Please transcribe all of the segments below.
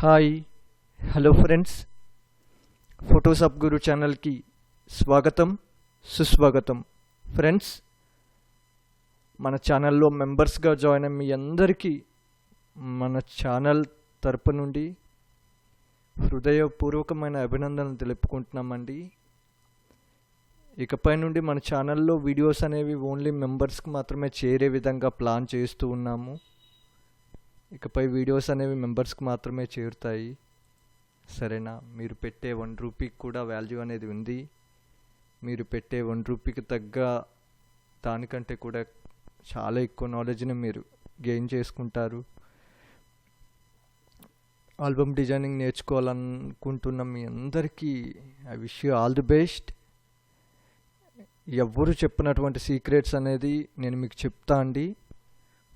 Hi hello friends, Photoshop గురు ఛానల్కి స్వాగతం సుస్వాగతం. ఫ్రెండ్స్, మన ఛానల్లో మెంబర్స్గా జాయిన్ అయిన మీ అందరికీ మన ఛానల్ తరపు నుండి హృదయపూర్వకమైన అభినందనలు తెలుపుకుంటున్నామండి. ఇకపై నుండి మన ఛానల్లో వీడియోస్ అనేవి ఓన్లీ మెంబర్స్కి మాత్రమే చేరే విధంగా ప్లాన్ చేస్తూ ఉన్నాము. ఇకపై వీడియోస్ అనేవి మెంబర్స్కి మాత్రమే చేరుతాయి. సరేనా? మీరు పెట్టే ₹1 కూడా వాల్యూ అనేది ఉంది. మీరు పెట్టే ₹1 తగ్గ దానికంటే కూడా చాలా ఎక్కువ నాలెడ్జ్ని మీరు గెయిన్ చేసుకుంటారు. ఆల్బమ్ డిజైనింగ్ నేర్చుకోవాలనుకుంటున్న మీ అందరికీ I wish you all the best. ఎవ్వరు చెప్పినటువంటి సీక్రెట్స్ అనేది నేను మీకు చెప్తా అండి.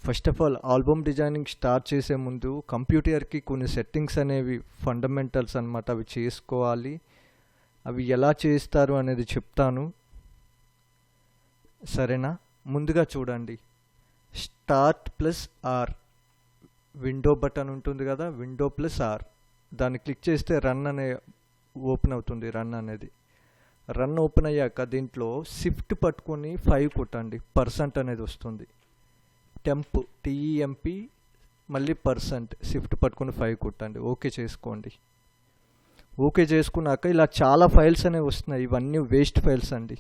First of all, album designing start చేసే ముందు కంప్యూటర్కి కొన్ని సెట్టింగ్స్ అనేవి ఫండమెంటల్స్ అన్నమాట, అవి చేసుకోవాలి. అవి ఎలా చేస్తారు అనేది చెప్తాను, సరేనా? ముందుగా చూడండి, Start+R విండో బటన్ ఉంటుంది కదా, Window+R దాన్ని క్లిక్ చేస్తే రన్ అనే ఓపెన్ అవుతుంది. రన్ ఓపెన్ అయ్యాక దీంట్లో షిఫ్ట్ పట్టుకొని 5 కొట్టండి, % అనేది వస్తుంది. TEMP మళ్ళీ % షిఫ్ట్ పట్టుకొని 5 కొట్టండి. ఓకే చేసుకోండి. ఓకే చేసుకున్నాక ఇలా చాలా ఫైల్స్ అనేవి వస్తున్నాయి. ఇవన్నీ వేస్ట్ ఫైల్స్ అండి.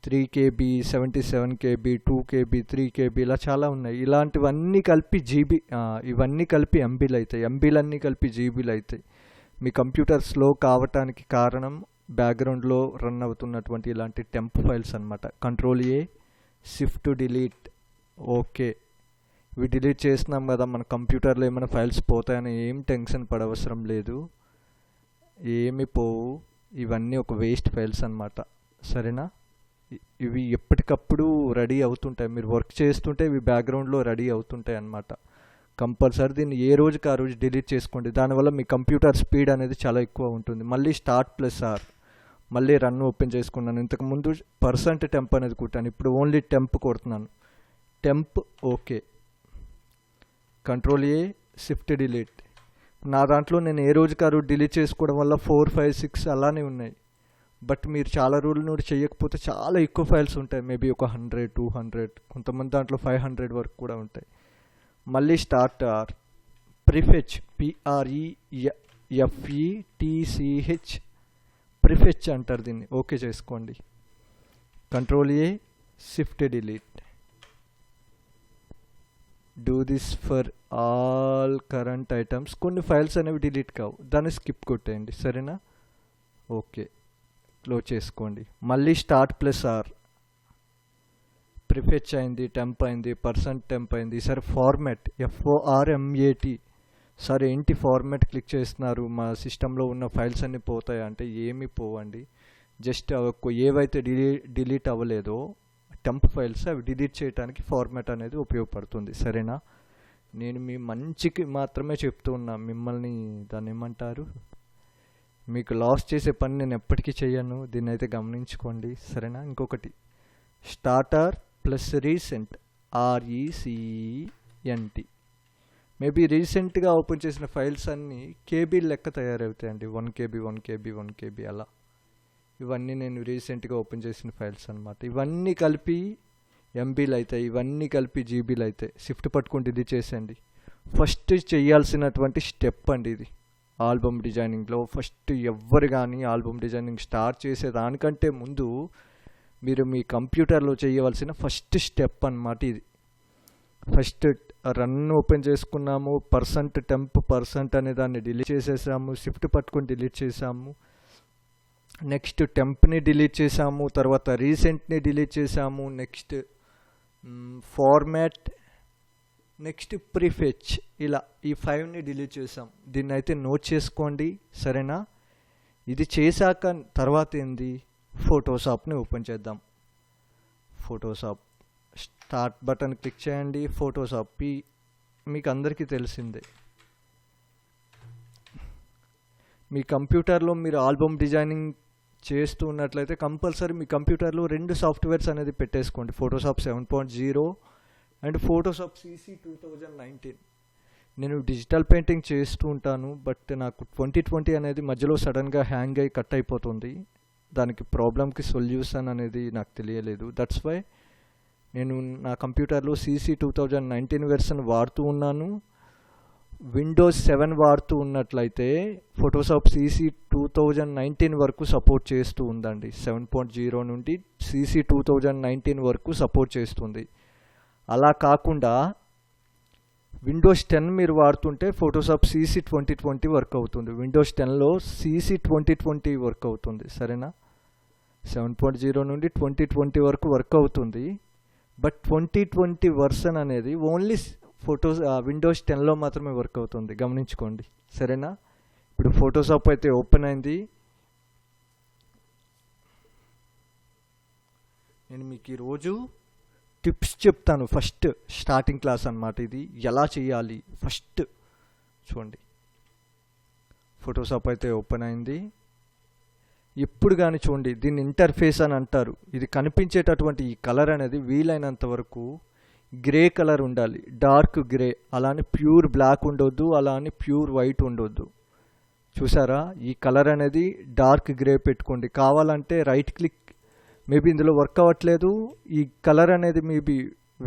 3 KB, 77 KB, 2 KB, 3 KB ఇలా చాలా ఉన్నాయి. ఇలాంటివన్నీ కలిపి ఇవన్నీ కలిపి MBలు అవుతాయి. MBలన్నీ కలిపి GBలు అవుతాయి. మీ కంప్యూటర్ స్లో కావటానికి కారణం బ్యాక్గ్రౌండ్లో రన్ అవుతున్నటువంటి ఇలాంటి టెంప్ ఫైల్స్ అనమాట. Ctrl+A, Shift delete. ఓకే, ఇవి డిలీట్ చేసినాం కదా, మన కంప్యూటర్లో ఏమైనా ఫైల్స్ పోతాయని ఏం టెన్షన్ పడవసరం లేదు. ఏమి పోవు, ఇవన్నీ ఒక వేస్ట్ ఫైల్స్ అన్నమాట. సరేనా? ఇవి ఎప్పటికప్పుడు రెడీ అవుతుంటాయి. మీరు వర్క్ చేస్తుంటే ఇవి బ్యాక్గ్రౌండ్లో రెడీ అవుతుంటాయి అన్నమాట. కంపల్సరీ దీన్ని ఏ రోజుకి ఆ రోజు డిలీట్ చేసుకోండి. దానివల్ల మీ కంప్యూటర్ స్పీడ్ అనేది చాలా ఎక్కువ ఉంటుంది. మళ్ళీ Start+R మళ్ళీ రన్ ఓపెన్ చేసుకున్నాను. ఇంతకుముందు %temp అనేది కొట్టాను, ఇప్పుడు ఓన్లీ టెంప్ కొడుతున్నాను. Temp okay, Ctrl+A, Shift delete. నా దాంట్లో నేను ఏ రోజుకి ఆ రోజు డిలీట్ చేసుకోవడం వల్ల 4, 5, 6 అలానే ఉన్నాయి. బట్ మీరు చాలా రోజుల నుండి చేయకపోతే చాలా ఎక్కువ ఫైల్స్ ఉంటాయి. మేబీ ఒక 100, 200, కొంతమంది దాంట్లో 500 వరకు కూడా ఉంటాయి. మళ్ళీ Start+R, Prefetch, PREFETCH, Prefetch అంటారు దీన్ని. ఓకే చేసుకోండి. Ctrl+A, Shift delete. Do this for all current items. కొన్ని ఫైల్స్ అనేవి డిలీట్ కావు, దాన్ని స్కిప్ కొట్టేయండి. సరేనా? ఓకే, క్లోజ్ చేసుకోండి. మళ్ళీ Start+R, ప్రిఫెచ్ అయింది, టెంప్ అయింది, %temp అయింది. సరే, ఫార్మాట్, FORMAT. సరే, ఏంటి ఫార్మాట్ క్లిక్ చేస్తున్నారు, మా సిస్టంలో ఉన్న ఫైల్స్ అన్నీ పోతాయా అంటే ఏమీ పోవండి. జస్ట్ ఏవైతే డిలీట్ అవ్వలేదో టెంప్ ఫైల్స్, అవి డిలీట్ చేయడానికి ఫార్మాట్ అనేది ఉపయోగపడుతుంది. సరేనా? నేను మీ మంచికి మాత్రమే చెప్తూ ఉన్నా, మిమ్మల్ని దాన్ని ఏమంటారు, మీకు లాస్ చేసే పని నేను ఎప్పటికీ చేయను. దీన్ని అయితే గమనించుకోండి. సరేనా? ఇంకొకటి, Starter+Recent, RECENT. మేబీ రీసెంట్గా ఓపెన్ చేసిన ఫైల్స్ అన్నీ KB లెక్క తయారవుతాయండి. 1 KB, 1 KB, 1 KB అలా. ఇవన్నీ నేను రీసెంట్గా ఓపెన్ చేసిన ఫైల్స్ అనమాట. ఇవన్నీ కలిపి MBలు అవుతాయి, ఇవన్నీ కలిపి GBలు అవుతాయి. షిఫ్ట్ పట్టుకొని డిలీట్ చేసేయండి. ఫస్ట్ చేయాల్సినటువంటి స్టెప్ అండి ఇది ఆల్బమ్ డిజైనింగ్లో. ఫస్ట్ ఎవ్వరు కానీ ఆల్బమ్ డిజైనింగ్ స్టార్ట్ చేసే దానికంటే ముందు మీరు మీ కంప్యూటర్లో చేయవలసిన ఫస్ట్ స్టెప్ అన్నమాట ఇది. ఫస్ట్ రన్ ఓపెన్ చేసుకున్నాము, %temp అనే దాన్ని డిలీట్ చేసేసాము, షిఫ్ట్ పట్టుకొని డిలీట్ చేసాము. నెక్స్ట్ టెంప్ని డిలీట్ చేసాము, తర్వాత రీసెంట్ని డిలీట్ చేసాము, నెక్స్ట్ ఫార్మాట్, నెక్స్ట్ ప్రిఫెచ్. ఇలా ఈ 5ని డిలీట్ చేసాం. దీన్ని అయితే నోట్ చేసుకోండి. సరేనా? ఇది చేశాక తర్వాత ఏంది, ఫోటోషాప్ని ఓపెన్ చేద్దాం. ఫోటోషాప్ స్టార్ట్ బటన్ క్లిక్ చేయండి. ఫోటోషాప్ మీకు అందరికీ తెలిసిందే. మీ కంప్యూటర్లో మీరు ఆల్బమ్ డిజైనింగ్ చేస్తూ ఉన్నట్లయితే కంపల్సరీ మీ కంప్యూటర్లో 2 సాఫ్ట్వేర్స్ అనేది పెట్టేసుకోండి, ఫోటోషాప్ 7.0 అండ్ ఫోటోషాప్ CC 2019. నేను డిజిటల్ పెయింటింగ్ చేస్తూ ఉంటాను, బట్ నాకు 2020 అనేది మధ్యలో సడన్గా హ్యాంగ్ అయ్యి కట్ అయిపోతుంది. దానికి ప్రాబ్లమ్కి సొల్యూషన్ అనేది నాకు తెలియలేదు. దట్స్ వై నేను నా కంప్యూటర్లో CC 2019 వెర్షన్ వాడుతూ ఉన్నాను. విండోస్ 7 వాడుతూ ఉన్నట్లయితే ఫోటోషాప్ CC 2019 వరకు సపోర్ట్ చేస్తూ ఉందండి. 7.0 నుండి CC 2019 వరకు సపోర్ట్ చేస్తుంది. అలా కాకుండా విండోస్ 10 మీరు వాడుతుంటే ఫోటోషాప్ CC 2020 వర్క్ అవుతుంది. విండోస్ 10లో CC 2020 వర్క్ అవుతుంది. సరేనా? 7.0 నుండి 2020 వరకు వర్క్ అవుతుంది. బట్ 2020 వర్షన్ అనేది ఓన్లీ విండోస్ 10లో మాత్రమే వర్క్ అవుతుంది, గమనించుకోండి. సరేనా? ఇప్పుడు ఫోటోషాప్ అయితే ఓపెన్ అయింది. నేను మీకు ఈరోజు టిప్స్ చెప్తాను. ఫస్ట్ స్టార్టింగ్ క్లాస్ అన్నమాట ఇది. ఎలా చేయాలి ఫస్ట్ చూడండి. ఫోటోషాప్ అయితే ఓపెన్ అయింది. ఎప్పుడు కానీ చూడండి, దీన్ని ఇంటర్ఫేస్ అని అంటారు. ఇది కనిపించేటటువంటి ఈ కలర్ అనేది వీలైనంత వరకు గ్రే కలర్ ఉండాలి, డార్క్ గ్రే. అలానే ప్యూర్ బ్లాక్ ఉండొద్దు, అలానే ప్యూర్ వైట్ ఉండొద్దు. చూసారా? ఈ కలర్ అనేది డార్క్ గ్రే పెట్టుకోండి. కావాలంటే రైట్ క్లిక్, మేబీ ఇందులో వర్క్ అవ్వట్లేదు, ఈ కలర్ అనేది మేబీ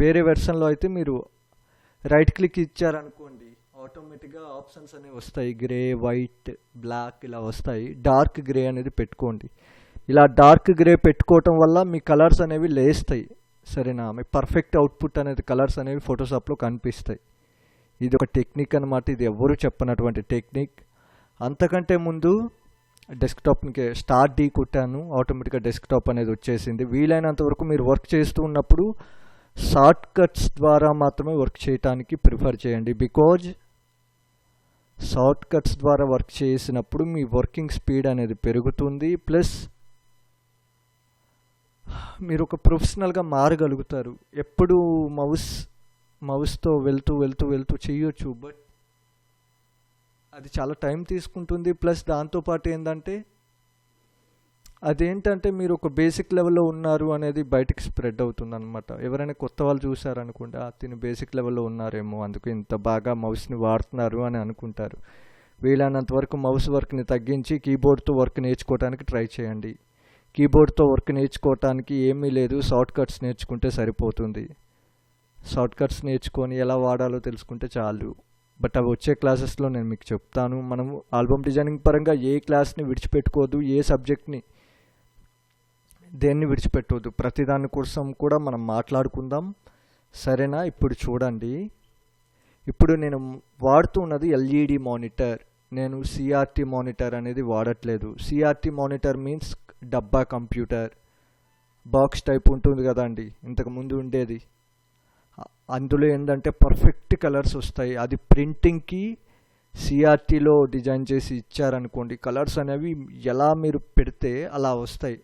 వేరే వెర్షన్లో అయితే మీరు రైట్ క్లిక్ ఇచ్చారనుకోండి, ఆటోమేటిక్గా ఆప్షన్స్ అనేవి వస్తాయి. గ్రే, వైట్, బ్లాక్ ఇలా వస్తాయి. డార్క్ గ్రే అనేది పెట్టుకోండి. ఇలా డార్క్ గ్రే పెట్టుకోవటం వల్ల మీ కలర్స్ అనేవి లేస్తాయి. సరేనా? మీ పర్ఫెక్ట్ అవుట్పుట్ అనేది కలర్స్ అనేవి ఫోటోషాప్లో కనిపిస్తాయి. ఇది ఒక టెక్నిక్ అనమాట. ఇది ఎవ్వరూ చెప్పనటువంటి టెక్నిక్. అంతకంటే ముందు డెస్క్టాప్కి స్టార్ట్ డీ కొట్టాను, ఆటోమేటిక్గా డెస్క్టాప్ అనేది వచ్చేసింది. వీలైనంత వరకు మీరు వర్క్ చేస్తూ ఉన్నప్పుడు షార్ట్ కట్స్ ద్వారా మాత్రమే వర్క్ చేయడానికి ప్రిఫర్ చేయండి. బికాజ్ షార్ట్ కట్స్ ద్వారా వర్క్ చేసినప్పుడు మీ వర్కింగ్ స్పీడ్ అనేది పెరుగుతుంది. ప్లస్ మీరు ఒక ప్రొఫెషనల్గా మారగలుగుతారు. ఎప్పుడు మౌస్తో వెళ్తూ చేయొచ్చు, బట్ అది చాలా టైం తీసుకుంటుంది. ప్లస్ దాంతోపాటు ఏంటంటే అదేంటంటే మీరు ఒక బేసిక్ లెవెల్లో ఉన్నారు అనేది బయటికి స్ప్రెడ్ అవుతుంది అనమాట. ఎవరైనా కొత్త వాళ్ళు చూసారనుకుంటే తిని బేసిక్ లెవెల్లో ఉన్నారేమో, అందుకు ఇంత బాగా మౌస్ని వాడుతున్నారు అని అనుకుంటారు. వీలైనంత వరకు మౌస్ వర్క్ని తగ్గించి కీబోర్డ్తో వర్క్ నేర్చుకోవడానికి ట్రై చేయండి. కీబోర్డ్తో వర్క్ నేర్చుకోవటానికి ఏమీ లేదు, షార్ట్ కట్స్ నేర్చుకుంటే సరిపోతుంది. షార్ట్ కట్స్ నేర్చుకొని ఎలా వాడాలో తెలుసుకుంటే చాలు. బట్ అవి వచ్చే క్లాసెస్లో నేను మీకు చెప్తాను. మనము ఆల్బమ్ డిజైనింగ్ పరంగా ఏ క్లాస్ని విడిచిపెట్టుకోవద్దు, ఏ సబ్జెక్ట్ని దేన్ని విడిచిపెట్టవద్దు. ప్రతిదాని కోసం కూడా మనం మాట్లాడుకుందాం. సరేనా? ఇప్పుడు చూడండి, ఇప్పుడు నేను వాడుతున్నది LED మానిటర్. నేను CRT మానిటర్ అనేది వాడట్లేదు. CRT మానిటర్ మీన్స్ డబ్బా కంప్యూటర్, బాక్స్ టైప్ ఉంటుంది కదండి, ఇంతకుముందు ఉండేది. అందులో ఏంటంటే పర్ఫెక్ట్ కలర్స్ వస్తాయి. అది ప్రింటింగ్కి CRTలో డిజైన్ చేసి ఇచ్చారనుకోండి, కలర్స్ అనేవి ఎలా మీరు పెడితే అలా వస్తాయి.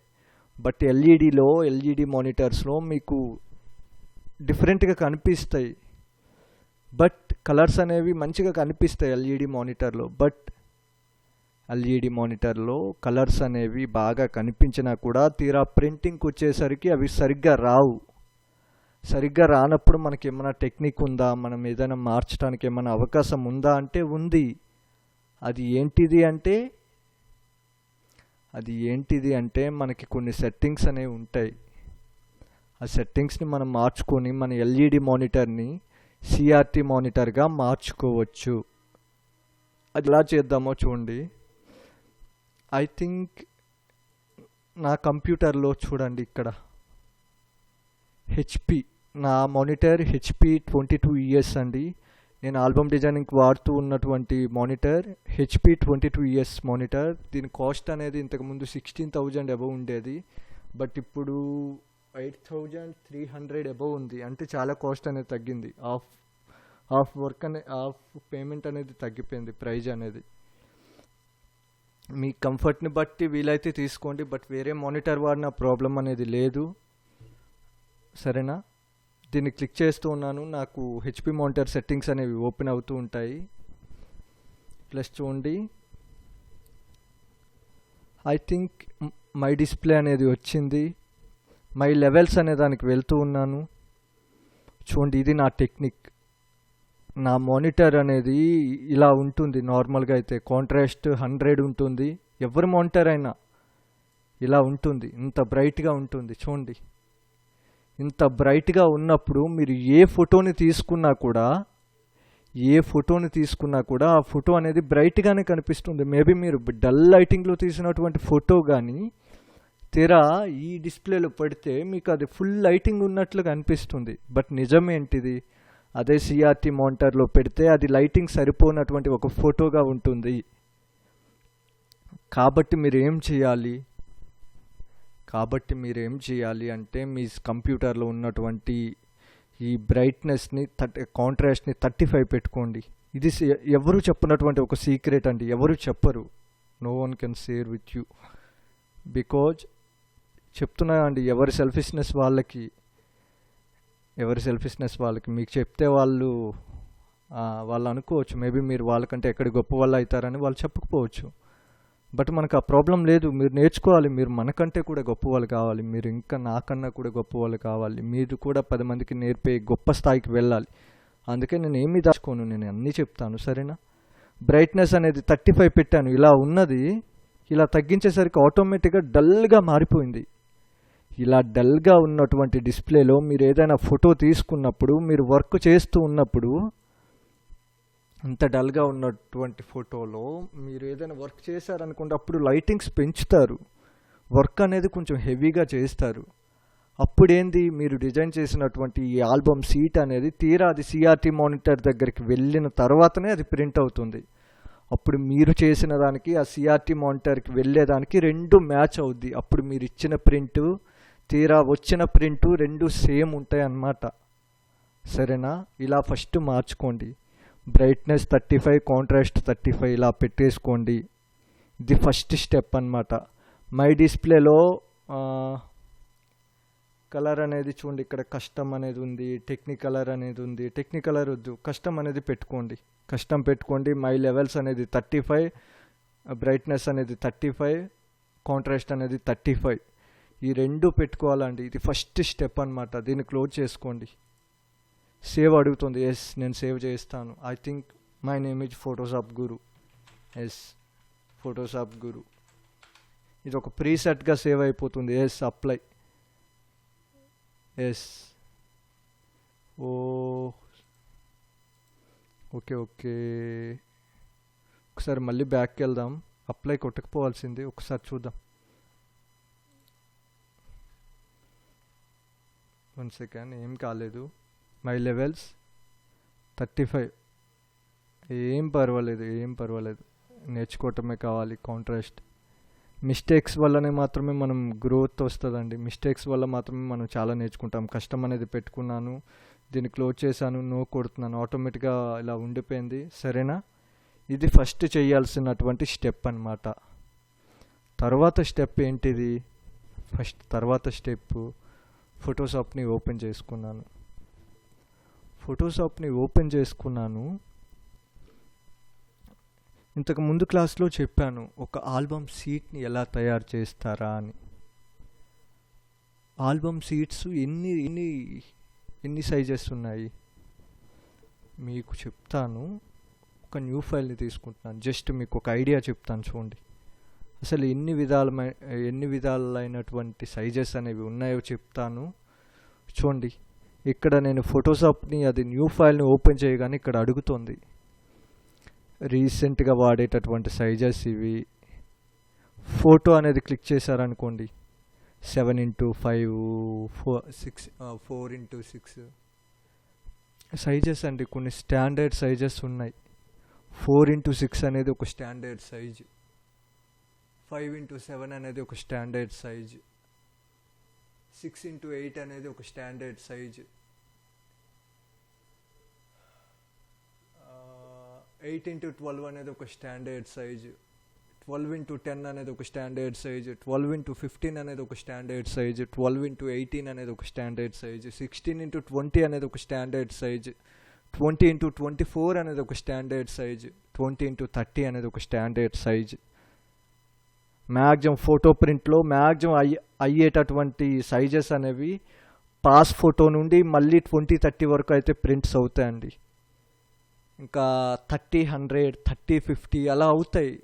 బట్ LED మానిటర్స్లో మీకు డిఫరెంట్గా కనిపిస్తాయి, బట్ కలర్స్ అనేవి మంచిగా కనిపిస్తాయి LED మానిటర్లో. బట్ LED మానిటర్లో కలర్స్ అనేవి బాగా కనిపించినా కూడా తీరా ప్రింటింగ్కి వచ్చేసరికి అవి సరిగ్గా రావు. సరిగ్గా రానప్పుడు మనకి ఏమైనా టెక్నిక్ ఉందా, మనం ఏదైనా మార్చడానికి ఏమైనా అవకాశం ఉందా అంటే ఉంది. అది ఏంటిది అంటే మనకి కొన్ని సెట్టింగ్స్ అనేవి ఉంటాయి. ఆ సెట్టింగ్స్ని మనం మార్చుకొని మన LED మానిటర్ని CRT మానిటర్గా మార్చుకోవచ్చు. అది ఎలా చేద్దామో చూడండి. ఐ థింక్ నా కంప్యూటర్లో చూడండి, ఇక్కడ నా మానిటర్ HP 22ES అండి. నేను ఆల్బమ్ డిజైనింగ్కి వాడుతూ ఉన్నటువంటి మానిటర్ HP 22ES మానిటర్. దీని కాస్ట్ అనేది ఇంతకుముందు 16,000 అబవ్ ఉండేది, బట్ ఇప్పుడు 8,300 అబవ్ ఉంది. అంటే చాలా కాస్ట్ అనేది తగ్గింది. హాఫ్ పేమెంట్ అనేది తగ్గిపోయింది, ప్రైజ్ అనేది. మీ కంఫర్ట్ని బట్టి వీలైతే తీసుకోండి, బట్ వేరే మానిటర్ వాడిన ప్రాబ్లం అనేది లేదు. సరేనా? దీన్ని క్లిక్ చేస్తూ ఉన్నాను, నాకు HP మానిటర్ సెట్టింగ్స్ అనేవి ఓపెన్ అవుతూ ఉంటాయి. ప్లస్ చూడండి, ఐ థింక్ మై డిస్ప్లే అనేది వచ్చింది. మై లెవెల్స్ అనే దానికి వెళ్తూ ఉన్నాను. చూడండి, ఇది నా టెక్నిక్. నా మానిటర్ అనేది ఇలా ఉంటుంది. నార్మల్గా అయితే కాంట్రాస్ట్ 100 ఉంటుంది. ఎవరి మానిటర్ అయినా ఇలా ఉంటుంది, ఇంత బ్రైట్గా ఉంటుంది. చూడండి, ఇంత బ్రైట్గా ఉన్నప్పుడు మీరు ఏ ఫోటోని తీసుకున్నా కూడా ఆ ఫోటో అనేది బ్రైట్గానే కనిపిస్తుంది. మేబీ మీరు డల్ లైటింగ్లో తీసినటువంటి ఫోటో కానీ తెర ఈ డిస్ప్లేలో పడితే మీకు అది ఫుల్ లైటింగ్ ఉన్నట్లుగా అనిపిస్తుంది. బట్ నిజమేంటిది, అదే సిఆర్టీ మానిటర్లో పెడితే అది లైటింగ్ సరిపోనటువంటి ఒక ఫోటోగా ఉంటుంది. కాబట్టి మీరు ఏం చేయాలి అంటే మీ కంప్యూటర్లో ఉన్నటువంటి ఈ బ్రైట్నెస్ని కాంట్రాస్ట్ని 35 పెట్టుకోండి. ఇది ఎవరు చెప్పినటువంటి ఒక సీక్రెట్ అండి, ఎవరు చెప్పరు. No one can share with you. Because చెప్తున్నా అండి, ఎవరి సెల్ఫిష్నెస్ వాళ్ళకి. మీకు చెప్తే వాళ్ళు అనుకోవచ్చు మేబీ మీరు వాళ్ళకంటే ఎక్కడ గొప్ప వాళ్ళు అవుతారని వాళ్ళు చెప్పకపోవచ్చు. బట్ మనకు ఆ ప్రాబ్లం లేదు. మీరు నేర్చుకోవాలి, మీరు మనకంటే కూడా గొప్ప వాళ్ళు కావాలి, మీరు ఇంకా నాకన్నా కూడా గొప్ప వాళ్ళు కావాలి, మీరు కూడా 10 మందికి నేర్పే గొప్ప స్థాయికి వెళ్ళాలి. అందుకే నేను ఏమీ దాచుకోను, నేను అన్నీ చెప్తాను, సరేనా. బ్రైట్నెస్ అనేది 35 పెట్టాను. ఇలా ఉన్నది ఇలా తగ్గించేసరికి ఆటోమేటిక్గా డల్గా మారిపోయింది. ఇలా డల్గా ఉన్నటువంటి డిస్ప్లేలో మీరు ఏదైనా ఫోటో తీసుకున్నప్పుడు, మీరు వర్క్ చేస్తూ ఉన్నప్పుడు, అంత డల్గా ఉన్నటువంటి ఫోటోలో మీరు ఏదైనా వర్క్ చేశారనుకోండి, అప్పుడు లైటింగ్స్ పెంచుతారు, వర్క్ అనేది కొంచెం హెవీగా చేస్తారు. అప్పుడేంది, మీరు డిజైన్ చేసినటువంటి ఈ ఆల్బమ్ సీట్ అనేది తీరా అది సిఆర్టీ మానిటర్ దగ్గరికి వెళ్ళిన తర్వాతనే అది ప్రింట్ అవుతుంది. అప్పుడు మీరు చేసిన దానికి ఆ సిఆర్టీ మానిటర్కి వెళ్ళేదానికి 2 మ్యాచ్ అవుద్ది. అప్పుడు మీరు ఇచ్చిన ప్రింటు తీరా వచ్చిన ప్రింటు 2 సేమ్ ఉంటాయి అన్నమాట, సరేనా. ఇలా ఫస్ట్ మార్చుకోండి. బ్రైట్నెస్ 35, కాంట్రాస్ట్ 35 ఇలా పెట్టేసుకోండి. ఇది ఫస్ట్ స్టెప్ అన్నమాట. మై డిస్ప్లేలో కలర్ అనేది చూడండి, ఇక్కడ కస్టమ్ అనేది ఉంది, టెక్నికలర్ అనేది ఉంది. టెక్నికలర్ వద్దు, కస్టమ్ అనేది పెట్టుకోండి. మై లెవెల్స్ అనేది 35, బ్రైట్నెస్ అనేది 35, కాంట్రాస్ట్ అనేది 35. ఈ 2 పెట్టుకోవాలండి. ఇది ఫస్ట్ స్టెప్ అన్నమాట. దీన్ని క్లోజ్ చేసుకోండి. సేవ్ అడుగుతుంది. ఎస్, నేను సేవ్ చేస్తాను. I think my name is Photoshop Guru. Yes, Photoshop Guru. ఇది ఒక ప్రీసెట్గా సేవ్ అయిపోతుంది. Yes, apply. Yes, okay. ఒకసారి మళ్ళీ బ్యాక్కి వెళ్దాం. అప్లై కొట్టకపోవాల్సింది, ఒకసారి చూద్దాం. 1 సెకండ్, ఏం కాలేదు. మై లెవెల్స్ 35, ఏం పర్వాలేదు, నేర్చుకోవటమే కావాలి. కాంట్రాస్ట్ మిస్టేక్స్ వల్లనే మాత్రమే మనం గ్రోత్ వస్తుందండి. మిస్టేక్స్ వల్ల మాత్రమే మనం చాలా నేర్చుకుంటాం. కష్టం అనేది పెట్టుకున్నాను, దీన్ని క్లోజ్ చేశాను, నో కొడుతున్నాను, ఆటోమేటిక్గా ఇలా ఉండిపోయింది, సరేనా. ఇది ఫస్ట్ చేయాల్సినటువంటి స్టెప్ అన్నమాట. తర్వాత స్టెప్ ఏంటిది, తర్వాత స్టెప్ ఫోటోషాప్ని ఓపెన్ చేసుకున్నాను. ఇంతకు ముందు క్లాస్లో చెప్పాను ఒక ఆల్బమ్ సీట్ని ఎలా తయారు చేస్తారా అని. ఆల్బమ్ సీట్స్ ఎన్ని సైజెస్ ఉన్నాయి మీకు చెప్తాను. ఒక న్యూ ఫైల్ని తీసుకుంటున్నాను, జస్ట్ మీకు ఒక ఐడియా చెప్తాను. చూడండి, అసలు ఎన్ని విధాలైనటువంటి సైజెస్ అనేవి ఉన్నాయో చెప్తాను. చూడండి, ఇక్కడ నేను ఫోటోషాప్ని అది న్యూ ఫైల్ని ఓపెన్ చేయగానే ఇక్కడ అడుగుతుంది. రీసెంట్గా వాడేటటువంటి సైజెస్ ఇవి. ఫోటో అనేది క్లిక్ చేశారనుకోండి, 7x5, 4x6 సైజెస్ అండి. కొన్ని స్టాండర్డ్ సైజెస్ ఉన్నాయి. 4x6 అనేది ఒక స్టాండర్డ్ సైజు, 5x7 అనేది ఒక స్టాండర్డ్ సైజు, 6x8 అనేది ఒక స్టాండర్డ్ సైజు, 8x12 అనేది ఒక స్టాండర్డ్ సైజు, 12x10 అనేది ఒక స్టాండర్డ్ సైజు, 12x15 అనేది ఒక స్టాండర్డ్ సైజు, 12x18 అనేది ఒక స్టాండర్డ్ సైజు, 16x20 అనేది ఒక స్టాండర్డ్ సైజు, 20x24 అనేది ఒక స్టాండర్డ్ సైజు, 20x30 అనేది ఒక స్టాండర్డ్ సైజు. మ్యాక్సిమం ఫోటో ప్రింట్లో మ్యాక్సిమం అయ్యేటటువంటి సైజెస్ అనేవి పాస్ ఫోటో నుండి మళ్ళీ 2030 వరకు అయితే ప్రింట్స్ అవుతాయండి. ఇంకా 30, 100, 30, 50 అలా అవుతాయి.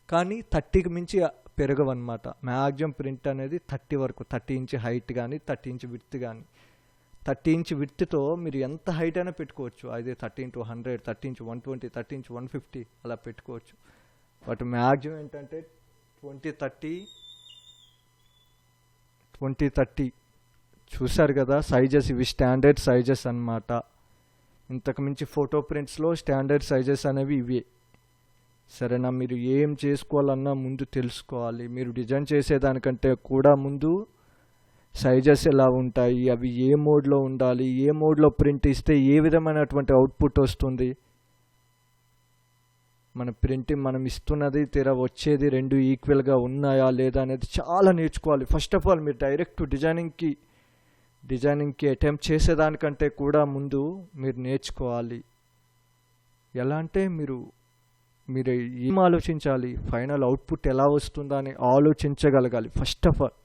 కానీ 30కి మించి పెరగవన్నమాట. మ్యాక్సిమం ప్రింట్ అనేది 30 వరకు, 30 ఇంచ్ హైట్ కానీ 30 ఇంచ్ విడ్త్ కానీ. 30 ఇంచ్ విడ్త్తో మీరు ఎంత హైట్ అయినా పెట్టుకోవచ్చు. అదే 30 ఇంటూ 100, 30 ఇంచ్ 120, 30 ఇంచ్ 150 అలా పెట్టుకోవచ్చు. బట్ మ్యాక్సిమం ఏంటంటే 20, 30 చూసారు కదా సైజెస్. ఇవి స్టాండర్డ్ సైజెస్ అన్నమాట. ఇంతకు మించి ఫోటో ప్రింట్స్లో స్టాండర్డ్ సైజెస్ అనేవి ఇవే. సరేనా? మీరు ఏం చేసుకోవాలన్నా ముందు తెలుసుకోవాలి. మీరు డిజైన్ చేసేదానికంటే కూడా ముందు సైజెస్ ఎలా ఉంటాయి, అవి ఏ మోడ్లో ఉండాలి, ఏ మోడ్లో ప్రింట్ ఇస్తే ఏ విధమైనటువంటి అవుట్పుట్ వస్తుంది, మన ప్రింటింగ్ మనం ఇస్తున్నది తెర వచ్చేది రెండు ఈక్వల్గా ఉన్నాయా లేదా అనేది చాలా నేర్చుకోవాలి. ఫస్ట్ ఆఫ్ ఆల్ మీరు డైరెక్ట్ డిజైనింగ్కి అటెంప్ట్ చేసేదానికంటే కూడా ముందు మీరు నేర్చుకోవాలి. ఎలా అంటే మీరు ఏం ఆలోచించాలి, ఫైనల్ అవుట్పుట్ ఎలా వస్తుందా అని ఆలోచించగలగాలి. ఫస్ట్ ఆఫ్ ఆల్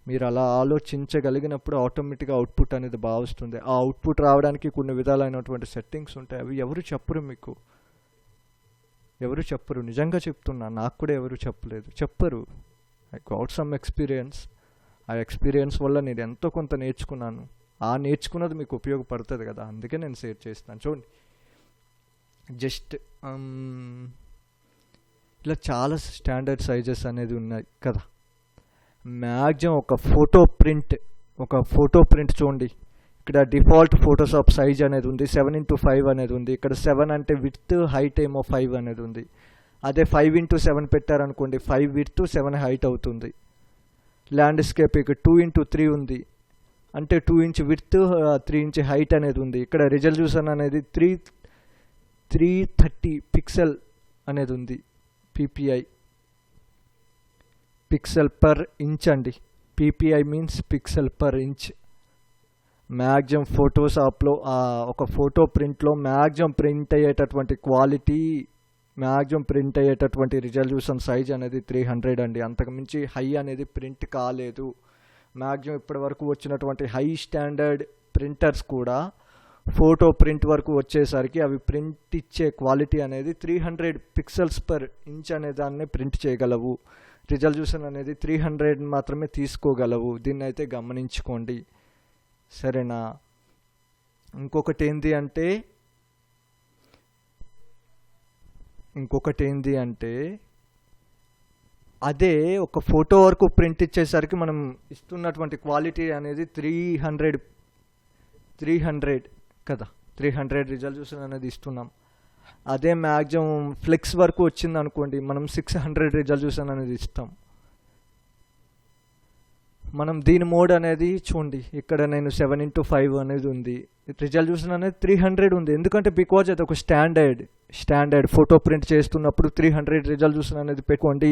మీరు అలా ఆలోచించగలిగినప్పుడు ఆటోమేటిక్గా అవుట్పుట్ అనేది బాగా వస్తుంది. ఆ అవుట్పుట్ రావడానికి కొన్ని విధాలైనటువంటి సెట్టింగ్స్ ఉంటాయి. అవి ఎవరు చెప్పరు, మీకు ఎవరు చెప్పరు. నిజంగా చెప్తున్నా, నాకు కూడా ఎవరు చెప్పరు. I got some experience. ఆ ఎక్స్పీరియన్స్ వల్ల నేను ఎంతో కొంత నేర్చుకున్నాను. ఆ నేర్చుకున్నది మీకు ఉపయోగపడుతుంది కదా, అందుకే నేను షేర్ చేస్తాను. చూడండి, జస్ట్ ఇలా చాలా స్టాండర్డ్ సైజెస్ అనేది ఉన్నాయి కదా. మ్యాక్సిమం ఒక ఫోటో ప్రింట్ చూడండి. ఇక్కడ డిఫాల్ట్ ఫోటోషాప్ సైజ్ అనేది ఉంది, 7x5 అనేది ఉంది. ఇక్కడ 7 అంటే విడ్త్, హైట్ ఏమో 5 అనేది ఉంది. అదే 5x7 పెట్టారనుకోండి, 5 విడ్త్ 7 హైట్ అవుతుంది. ల్యాండ్స్కేప్ ఇక్కడ 2x3 ఉంది, అంటే 2 ఇంచ్ విడ్త్ 3 ఇంచ్ హైట్ అనేది ఉంది. ఇక్కడ రిజల్యూషన్ అనేది 330 పిక్సెల్ అనేది ఉంది. PPI పిక్సెల్ పర్ ఇంచ్ అండి. PPI means pixel per inch. Maximum ఫోటోషాప్లో ఒక ఫోటో ప్రింట్లో మ్యాక్సిమం ప్రింట్ అయ్యేటటువంటి క్వాలిటీ, మ్యాక్సిమం ప్రింట్ అయ్యేటటువంటి రిజల్యూషన్ సైజ్ అనేది 300 అండి. అంతకుమించి హై అనేది ప్రింట్ కాలేదు. మ్యాక్సిమం ఇప్పటి వరకు వచ్చినటువంటి హై స్టాండర్డ్ ప్రింటర్స్ కూడా ఫోటో ప్రింట్ వరకు వచ్చేసరికి అవి ప్రింట్ ఇచ్చే క్వాలిటీ అనేది 300 పిక్సెల్స్ పర్ ఇంచ్ అనే దాన్ని ప్రింట్ చేయగలవు. రిజల్యూషన్ అనేది 300 మాత్రమే తీసుకోగలవు. దీన్ని అయితే గమనించుకోండి, సరేనా? ఇంకొకటి ఏంటి అంటే అదే ఒక ఫోటో వరకు ప్రింట్ ఇచ్చేసరికి మనం ఇస్తున్నటువంటి క్వాలిటీ అనేది 300 కదా, 300 రిజల్యూషన్ అనేది ఇస్తున్నాం. అదే మ్యాక్సిమం ఫ్లెక్స్ వరకు వచ్చింది అనుకోండి, మనం 600 రిజల్యూషన్ అనేది ఇస్తాం. మనం దీని మోడ్ అనేది చూడండి, ఇక్కడ నేను 7x5 అనేది ఉంది, రిజల్యూషన్ అనేది 300 ఉంది. ఎందుకంటే బికాజ్ అది ఒక స్టాండర్డ్ ఫోటో ప్రింట్ చేస్తున్నప్పుడు 300 రిజల్యూషన్ అనేది పెట్టుకోండి.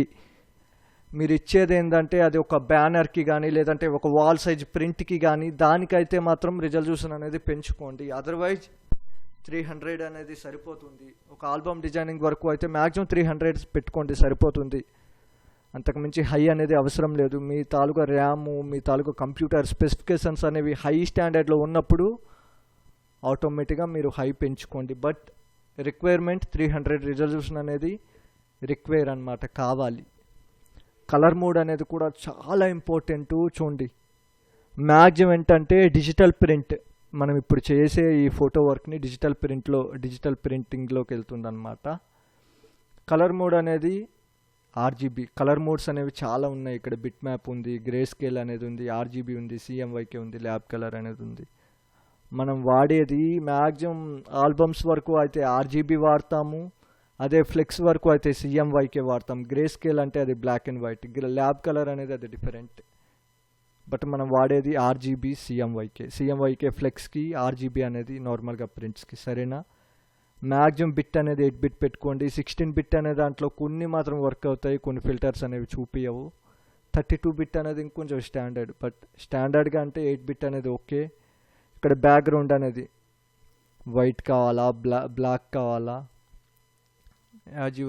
మీరు ఇచ్చేది ఏంటంటే అది ఒక బ్యానర్కి కానీ లేదంటే ఒక వాల్ సైజ్ ప్రింట్కి కానీ దానికైతే మాత్రం రిజల్యూషన్ అనేది పెంచుకోండి. అదర్వైజ్ 300 అనేది సరిపోతుంది. ఒక ఆల్బమ్ డిజైనింగ్ వరకు అయితే మ్యాక్సిమం 300 పెట్టుకోండి, సరిపోతుంది. అంతకుమించి హై అనేది అవసరం లేదు. మీ తాలూకా ర్యాము, మీ తాలూకా కంప్యూటర్ స్పెసిఫికేషన్స్ అనేవి హై స్టాండర్డ్లో ఉన్నప్పుడు ఆటోమేటిక్గా మీరు హై పెంచుకోండి. బట్ రిక్వైర్మెంట్ 300 రిజల్యూషన్ అనేది రిక్వైర్ అన్నమాట, కావాలి. కలర్ మోడ్ అనేది కూడా చాలా ఇంపార్టెంట్. చూడండి, మ్యాక్సిమం ఏంటంటే డిజిటల్ ప్రింట్, మనం ఇప్పుడు చేసే ఈ ఫోటో వర్క్ని డిజిటల్ ప్రింటింగ్లోకి వెళ్తుందన్నమాట. కలర్ మోడ్ అనేది RGB. కలర్ మోడ్స్ అనేవి చాలా ఉన్నాయి. ఇక్కడ బిట్ మ్యాప్ ఉంది, గ్రే స్కేల్ అనేది ఉంది, RGB ఉంది, CMYK ఉంది, ల్యాబ్ కలర్ అనేది ఉంది. మనం వాడేది మ్యాక్సిమం ఆల్బమ్స్ వరకు అయితే RGB వాడతాము, అదే ఫ్లెక్స్ వరకు అయితే CMYK వాడతాం. గ్రే స్కేల్ అంటే అది black and white, lab colour అనేది అది డిఫరెంట్. బట్ మనం వాడేది RGB, CMYK ఫ్లెక్స్కి, RGB అనేది నార్మల్గా ప్రింట్స్కి, సరేనా? మ్యాక్సిమం బిట్ అనేది 8 బిట్ పెట్టుకోండి. 16 బిట్ అనే దాంట్లో కొన్ని మాత్రం వర్క్ అవుతాయి, కొన్ని ఫిల్టర్స్ అనేవి చూపించవు. 32 బిట్ అనేది ఇంకొంచెం స్టాండర్డ్, బట్ స్టాండర్డ్గా అంటే 8 బిట్ అనేది ఓకే. ఇక్కడ బ్యాక్గ్రౌండ్ అనేది వైట్ కావాలా, బ్లాక్ కావాలా, యాజ్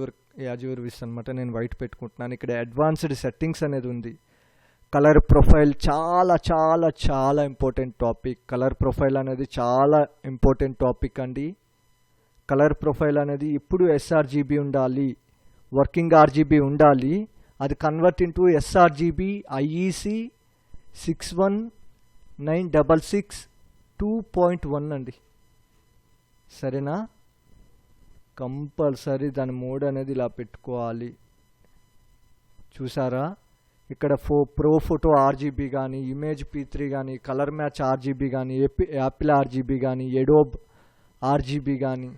యువర్ విష్ అనమాట. నేను వైట్ పెట్టుకుంటున్నాను. ఇక్కడ అడ్వాన్స్డ్ సెట్టింగ్స్ అనేది ఉంది. కలర్ ప్రొఫైల్ చాలా చాలా చాలా ఇంపార్టెంట్ టాపిక్. కలర్ ప్రొఫైల్ అనేది చాలా ఇంపార్టెంట్ టాపిక్ అండి. కలర్ ప్రొఫైల్ అనేది ఇప్పుడు ఎస్ఆర్జీబీ ఉండాలి, వర్కింగ్ ఆర్జీబీ ఉండాలి. అది కన్వర్ట్ ఇంటూ ఎస్ఆర్జీబీ ఐఈసి 61966 2.1 అండి. సరేనా? కంపల్సరీ దాని మోడ్ అనేది ఇలా పెట్టుకోవాలి. చూసారా, ఇక్కడ ప్రో ఫోటో ఆర్జీబీ కానీ, ఇమేజ్ P3 కానీ, కలర్ మ్యాచ్ ఆర్జీబీ కానీ, యాపిల్ ఆర్జీబీ కానీ, ఎడోబ్ ఆర్జీబీ కానీ,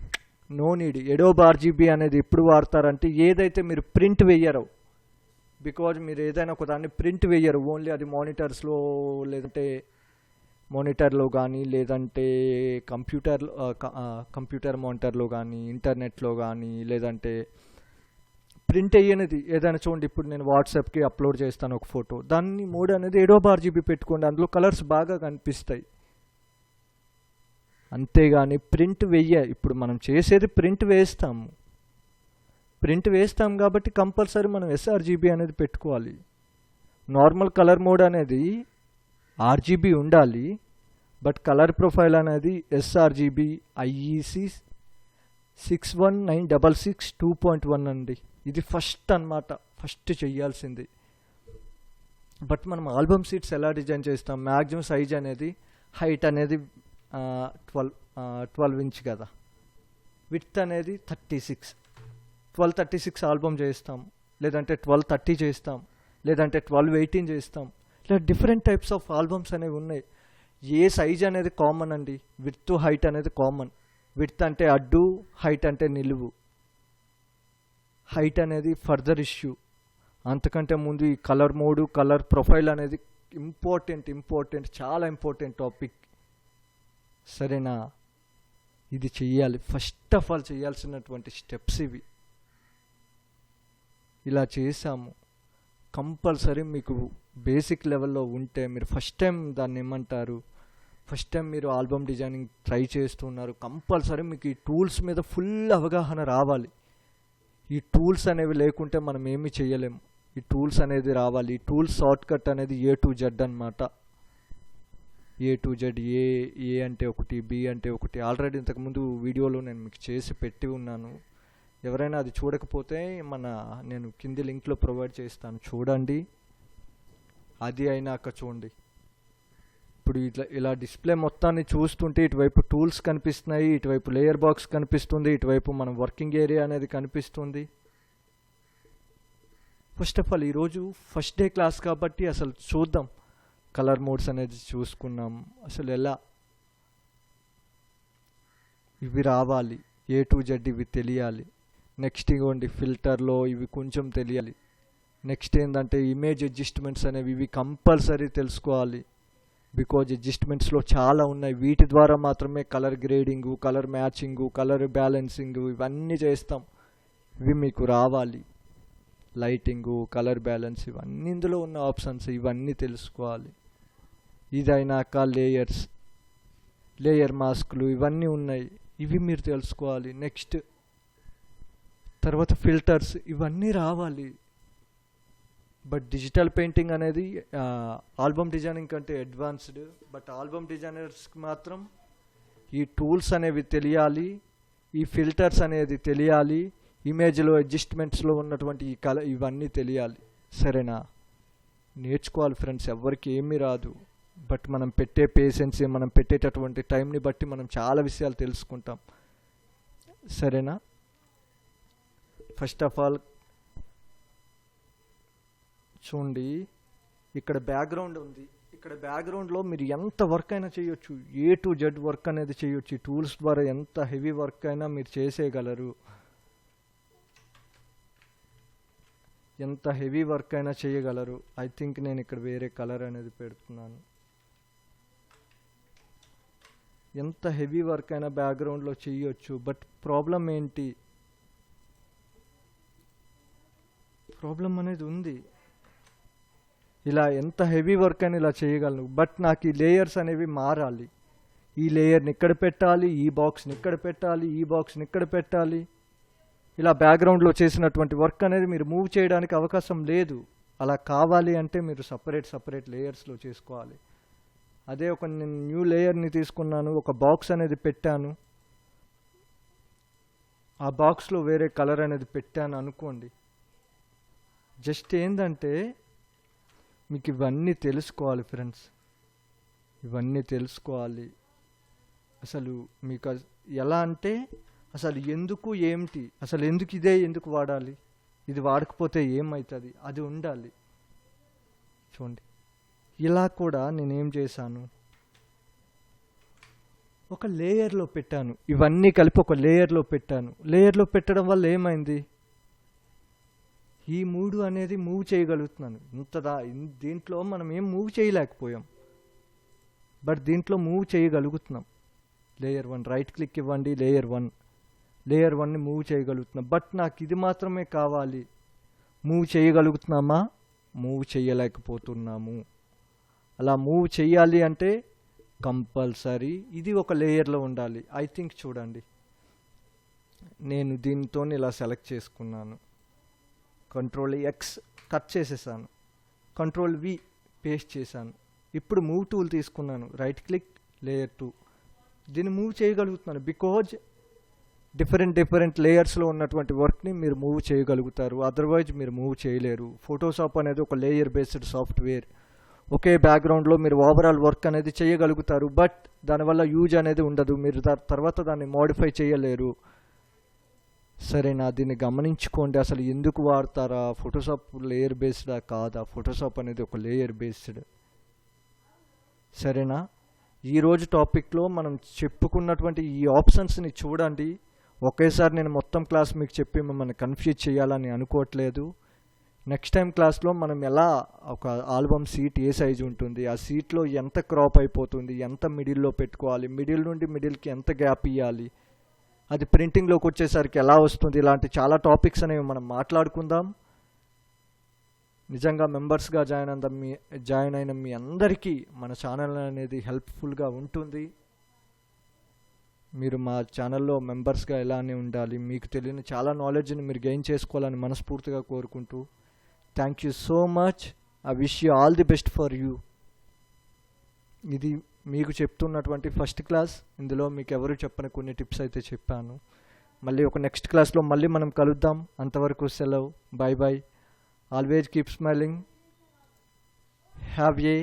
నో నీడ్. ఎడోబ్ ఆర్జీబీ అనేది ఎప్పుడు వాడతారంటే ఏదైతే మీరు ప్రింట్ వేయరు, బికాజ్ మీరు ఏదైనా ఒక దాన్ని ప్రింట్ వేయరు, ఓన్లీ అది మానిటర్స్లో లేదంటే మానిటర్లో కానీ లేదంటే కంప్యూటర్ మానిటర్లో కానీ ఇంటర్నెట్లో కానీ లేదంటే ప్రింట్ అయ్యేది ఏదైనా చూడండి. ఇప్పుడు నేను వాట్సాప్కి అప్లోడ్ చేస్తాను ఒక ఫోటో, దాన్ని మోడ్ అనేది ఎడోబ్ ఆర్జీబీ పెట్టుకోండి, అందులో కలర్స్ బాగా కనిపిస్తాయి. అంతేగాని ప్రింట్ ఇప్పుడు మనం చేసేది ప్రింట్ వేస్తాం కాబట్టి కంపల్సరీ మనం ఎస్ఆర్జీబీ అనేది పెట్టుకోవాలి. నార్మల్ కలర్ మోడ్ అనేది ఆర్జీబీ ఉండాలి, బట్ కలర్ ప్రొఫైల్ అనేది ఎస్ఆర్జీబీ ఐఈసి 61966 2.1 అండి. ఇది ఫస్ట్ అన్నమాట, ఫస్ట్ చెయ్యాల్సింది. బట్ మనం ఆల్బమ్ షీట్స్ ఎలా డిజైన్ చేస్తాం, మ్యాక్సిమం సైజ్ అనేది హైట్ అనేది 12 ఇంచ్ కదా, విడ్త్ అనేది 36, 1236 ఆల్బమ్ చేస్తాం, లేదంటే 1230 చేస్తాం, లేదంటే 1218 చేస్తాం. ఇలా డిఫరెంట్ టైప్స్ ఆఫ్ ఆల్బమ్స్ అనేవి ఉన్నాయి. ఏ సైజ్ అనేది కామన్ అండి, విడ్త్ హైట్ అనేది కామన్. విడ్త్ అంటే అడ్డు, హైట్ అంటే నిలువు. హైట్ అనేది ఫర్దర్ ఇష్యూ. అంతకంటే ముందు ఈ కలర్ మోడు, కలర్ ప్రొఫైల్ అనేది ఇంపార్టెంట్, చాలా ఇంపార్టెంట్ టాపిక్. సరేనా? ఇది చెయ్యాలి, ఫస్ట్ ఆఫ్ ఆల్ చేయాల్సినటువంటి స్టెప్స్ ఇవి. ఇలా చేసాము, కంపల్సరీ మీకు బేసిక్ లెవెల్లో ఉంటే మీరు ఫస్ట్ టైం దాన్ని ఏమంటారు, ఫస్ట్ టైం మీరు ఆల్బమ్ డిజైనింగ్ ట్రై చేస్తున్నారు, కంపల్సరీ మీకు ఈ టూల్స్ మీద ఫుల్ అవగాహన రావాలి. ఈ టూల్స్ అనేవి లేకుంటే మనం ఏమీ చేయలేము. ఈ టూల్స్ అనేది రావాలి. ఈ టూల్స్ షార్ట్ కట్ అనేది A to Z అన్నమాట. A to Z, ఏ అంటే ఒకటి, బి అంటే ఒకటి. ఆల్రెడీ ఇంతకుముందు వీడియోలో నేను మీకు చేసి పెట్టి ఉన్నాను. ఎవరైనా అది చూడకపోతే నేను కింది లింక్లో ప్రొవైడ్ చేస్తాను, చూడండి. అది అయినాక చూడండి. ఇప్పుడు ఇలా డిస్ప్లే మొత్తాన్ని చూస్తుంటే ఇటువైపు టూల్స్ కనిపిస్తున్నాయి, ఇటువైపు లేయర్ బాక్స్ కనిపిస్తుంది, ఇటువైపు మనం వర్కింగ్ ఏరియా అనేది కనిపిస్తుంది. ఫస్ట్ ఆఫ్ ఆల్ ఈరోజు ఫస్ట్ డే క్లాస్ కాబట్టి అసలు చూద్దాం. కలర్ మోడ్స్ అనేది చూసుకున్నాం, అసలు ఎలా ఇవి రావాలి, A to Z ఇవి తెలియాలి. నెక్స్ట్ ఇవ్వండి ఫిల్టర్లో ఇవి కొంచెం తెలియాలి. నెక్స్ట్ ఏంటంటే ఇమేజ్ అడ్జస్ట్మెంట్స్ అనేవి ఇవి కంపల్సరీ తెలుసుకోవాలి. బికాజ్ అడ్జస్ట్మెంట్స్లో చాలా ఉన్నాయి, వీటి ద్వారా మాత్రమే colour grading, colour matching, colour బ్యాలెన్సింగు ఇవన్నీ చేస్తాం. ఇవి మీకు రావాలి. లైటింగు, కలర్ బ్యాలెన్స్ ఇవన్నీ ఇందులో ఉన్న ఆప్షన్స్, ఇవన్నీ తెలుసుకోవాలి. ఇదైనాక లేయర్ మాస్క్లు ఇవన్నీ ఉన్నాయి, ఇవి మీరు తెలుసుకోవాలి. నెక్స్ట్ తర్వాత ఫిల్టర్స్ ఇవన్నీ రావాలి. బట్ డిజిటల్ పెయింటింగ్ అనేది ఆల్బమ్ డిజైనింగ్ కంటే అడ్వాన్స్డ్. బట్ ఆల్బమ్ డిజైనర్స్కి మాత్రం ఈ టూల్స్ అనేవి తెలియాలి, ఈ ఫిల్టర్స్ అనేది తెలియాలి, ఇమేజ్లో అడ్జస్ట్మెంట్స్లో ఉన్నటువంటి ఇవన్నీ తెలియాలి. సరేనా? నేర్చుకోవాలి ఫ్రెండ్స్, ఎవరికి ఏమీ రాదు. బట్ మనం పెట్టే పేషెన్స్, మనం పెట్టేటటువంటి టైంని బట్టి మనం చాలా విషయాలు తెలుసుకుంటాం. సరేనా? ఫస్ట్ ఆఫ్ ఆల్ చూడండి, ఇక్కడ బ్యాక్గ్రౌండ్ ఉంది. ఇక్కడ బ్యాక్గ్రౌండ్లో మీరు ఎంత వర్క్ అయినా చేయొచ్చు, A to Z వర్క్ అనేది చేయొచ్చు. ఈ టూల్స్ ద్వారా ఎంత హెవీ వర్క్ అయినా మీరు చేసేయగలరు, ఎంత హెవీ వర్క్ అయినా చేయగలరు. ఐ థింక్ నేను ఇక్కడ వేరే కలర్ అనేది పెడుతున్నాను. ఎంత హెవీ వర్క్ అయినా బ్యాక్గ్రౌండ్లో చేయొచ్చు. బట్ ప్రాబ్లం ఏంటి, ప్రాబ్లం అనేది ఉంది. ఇలా ఎంత హెవీ వర్క్ అని ఇలా చేయగలను, బట్ నాకు ఈ లేయర్స్ అనేవి మారాలి. ఈ లేయర్ని ఇక్కడ పెట్టాలి, ఈ బాక్స్ని ఇక్కడ పెట్టాలి, ఈ బాక్స్ని ఇక్కడ పెట్టాలి. ఇలా బ్యాక్గ్రౌండ్లో చేసినటువంటి వర్క్ అనేది మీరు మూవ్ చేయడానికి అవకాశం లేదు. అలా కావాలి అంటే మీరు సపరేట్ లేయర్స్లో చేసుకోవాలి. అదే నేను న్యూ లేయర్ని తీసుకున్నాను, ఒక బాక్స్ అనేది పెట్టాను, ఆ బాక్స్లో వేరే కలర్ అనేది పెట్టాను అనుకోండి. జస్ట్ ఏంటంటే మీకు ఇవన్నీ తెలుసుకోవాలి ఫ్రెండ్స్, ఇవన్నీ తెలుసుకోవాలి. అసలు మీకు ఎలా అంటే అసలు ఎందుకు ఏమిటి, అసలు ఎందుకు ఇదే ఎందుకు వాడాలి, ఇది వాడకపోతే ఏమవుతుంది, అది ఉండాలి. చూడండి, ఇలా కూడా నేనేం చేశాను, ఒక లేయర్లో పెట్టాను. ఇవన్నీ కలిపి ఒక లేయర్లో పెట్టాను. లేయర్లో పెట్టడం వల్ల ఏమైంది, ఈ 3 అనేది మూవ్ చేయగలుగుతున్నాను. దీంట్లో మనం ఏం మూవ్ చేయలేకపోయాం, బట్ దీంట్లో మూవ్ చేయగలుగుతున్నాం. లేయర్ 1 రైట్ క్లిక్ ఇవ్వండి, లేయర్ 1ని మూవ్ చేయగలుగుతున్నాం. బట్ నాకు ఇది మాత్రమే కావాలి. మూవ్ చేయగలుగుతున్నామా, మూవ్ చేయలేకపోతున్నాము. అలా మూవ్ చేయాలి అంటే కంపల్సరీ ఇది ఒక లేయర్లో ఉండాలి. ఐ థింక్ చూడండి, నేను దీనితో ఇలా సెలెక్ట్ చేసుకున్నాను. Ctrl+X కట్ చేసేసాను, Ctrl+V పేస్ట్ చేశాను. ఇప్పుడు మూవ్ టూల్ తీసుకున్నాను, రైట్ క్లిక్, లేయర్ 2. దీన్ని మూవ్ చేయగలుగుతున్నాను బికాజ్ డిఫరెంట్ లేయర్స్లో ఉన్నటువంటి వర్క్ని మీరు మూవ్ చేయగలుగుతారు. అదర్వైజ్ మీరు మూవ్ చేయలేరు. ఫోటోషాప్ అనేది ఒక లేయర్ బేస్డ్ సాఫ్ట్వేర్. ఒకే బ్యాక్గ్రౌండ్లో మీరు ఓవరాల్ వర్క్ అనేది చేయగలుగుతారు, బట్ దానివల్ల యూజ్ అనేది ఉండదు. మీరు తర్వాత దాన్ని మోడిఫై చేయలేరు. సరేనా, దీన్ని గమనించుకోండి. అసలు ఎందుకు వాడతారా, ఫోటోషాప్ లేయర్ బేస్డా కాదా, ఫోటోషాప్ అనేది ఒక లేయర్ బేస్డ్. సరేనా, ఈరోజు టాపిక్లో మనం చెప్పుకున్నటువంటి ఈ ఆప్షన్స్ని చూడండి. ఒకేసారి నేను మొత్తం క్లాస్ మీకు చెప్పి మిమ్మల్ని కన్ఫ్యూజ్ చేయాలని అనుకోవట్లేదు. నెక్స్ట్ టైం క్లాస్లో మనం ఎలా ఒక ఆల్బమ్ సీట్ ఏ సైజు ఉంటుంది, ఆ సీట్లో ఎంత క్రాప్ అయిపోతుంది, ఎంత మిడిల్లో పెట్టుకోవాలి, మిడిల్ నుండి మిడిల్కి ఎంత గ్యాప్ ఇవ్వాలి, అది ప్రింటింగ్లోకి వచ్చేసరికి ఎలా వస్తుంది, ఇలాంటి చాలా టాపిక్స్ అనేవి మనం మాట్లాడుకుందాం. నిజంగా మెంబర్స్గా జాయిన్ అయిన మీ అందరికీ మన ఛానల్ అనేది హెల్ప్ఫుల్గా ఉంటుంది. మీరు మా ఛానల్లో మెంబర్స్గా ఎలానే ఉండాలి, మీకు తెలియని చాలా నాలెడ్జ్ని మీరు గెయిన్ చేసుకోవాలని మనస్ఫూర్తిగా కోరుకుంటూ, thank you so much. I wish you all the best for you. ఇది మీకు చెప్తున్నటువంటి ఫస్ట్ క్లాస్. ఇందులో మీకు ఎవరు చెప్పని కొన్ని టిప్స్ అయితే చెప్పాను. మళ్ళీ ఒక నెక్స్ట్ క్లాస్లో మళ్ళీ మనం కలుద్దాం. అంతవరకు సెలవు, bye bye. Always keep smiling. Have A